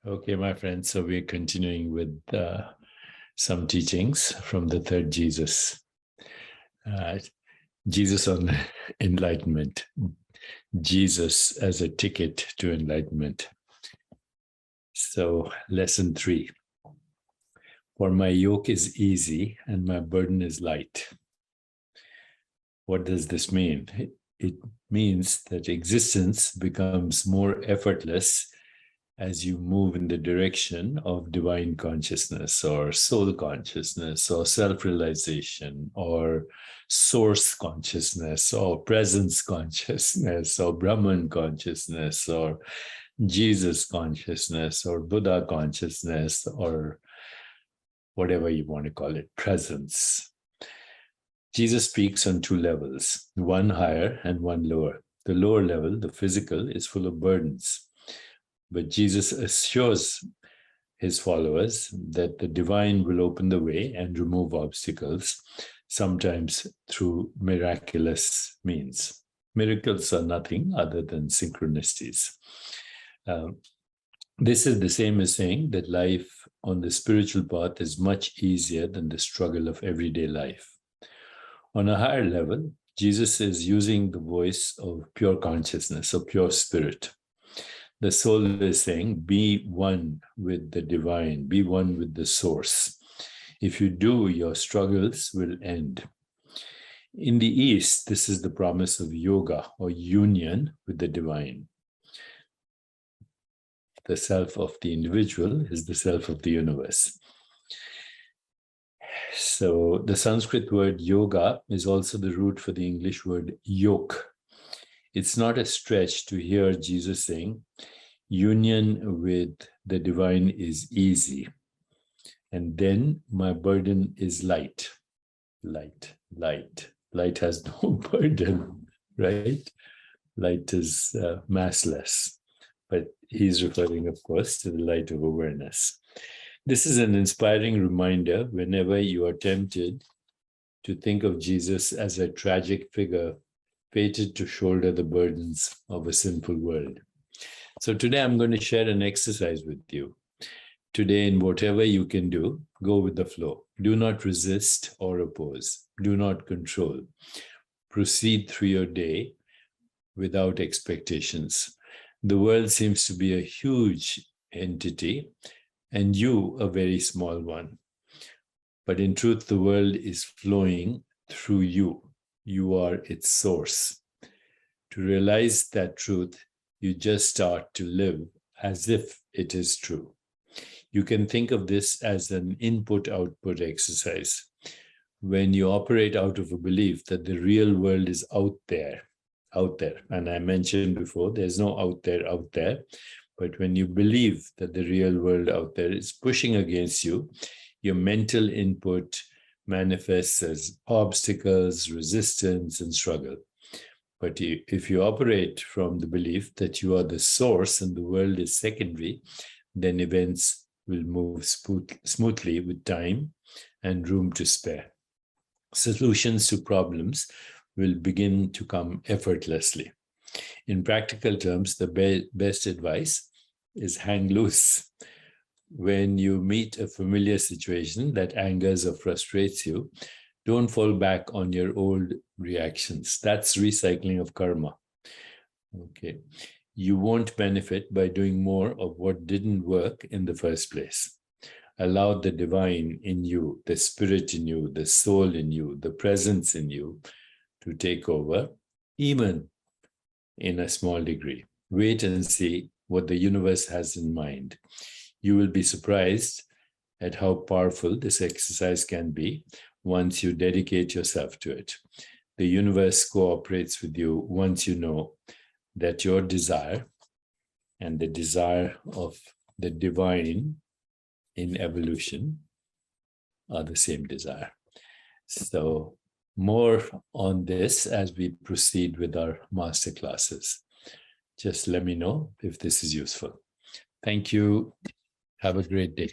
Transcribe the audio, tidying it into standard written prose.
Okay, my friends, so we're continuing with some teachings from the third Jesus. Jesus on enlightenment. Jesus as a ticket to enlightenment. So, lesson 3. For my yoke is easy and my burden is light. What does this mean? It means that existence becomes more effortless as you move in the direction of divine consciousness or soul consciousness or self-realization or source consciousness or presence consciousness or Brahman consciousness or Jesus consciousness or Buddha consciousness or whatever you want to call it, presence. Jesus speaks on 2 levels, one higher and one lower. The lower level, the physical, is full of burdens. But Jesus assures his followers that the divine will open the way and remove obstacles, sometimes through miraculous means. Miracles are nothing other than synchronicities. This is the same as saying that life on the spiritual path is much easier than the struggle of everyday life. On a higher level, Jesus is using the voice of pure consciousness, of pure spirit. The soul is saying, be one with the divine, be one with the source. If you do, your struggles will end. In the East, this is the promise of yoga or union with the divine. The self of the individual is the self of the universe. So the Sanskrit word yoga is also the root for the English word yoke. It's not a stretch to hear Jesus saying, union with the divine is easy, and then my burden is light. Light has no burden, right? Light is massless, but he's referring, of course, to the light of awareness. This is an inspiring reminder whenever you are tempted to think of Jesus as a tragic figure fated to shoulder the burdens of a sinful world. So today I'm going to share an exercise with you. Today, in whatever you can do, go with the flow. Do not resist or oppose. Do not control. Proceed through your day without expectations. The world seems to be a huge entity and you a very small one. But in truth, the world is flowing through you. You are its source. To realize that truth, you just start to live as if it is true. You can think of this as an input-output exercise. When you operate out of a belief that the real world is out there, and I mentioned before, there's no out there, but when you believe that the real world out there is pushing against you, your mental input manifests as obstacles, resistance, and struggle. But if you operate from the belief that you are the source and the world is secondary, then events will move smoothly with time and room to spare. Solutions to problems will begin to come effortlessly. In practical terms, the best advice is hang loose. When you meet a familiar situation that angers or frustrates you, don't fall back on your old reactions. That's recycling of karma. Okay. You won't benefit by doing more of what didn't work in the first place. Allow the divine in you, the spirit in you, the soul in you, the presence in you to take over, even in a small degree. Wait and see what the universe has in mind. You will be surprised at how powerful this exercise can be once you dedicate yourself to it. The universe cooperates with you once you know that your desire and the desire of the divine in evolution are the same desire. So more on this as we proceed with our master classes. Just let me know if this is useful. Thank you. Have a great day.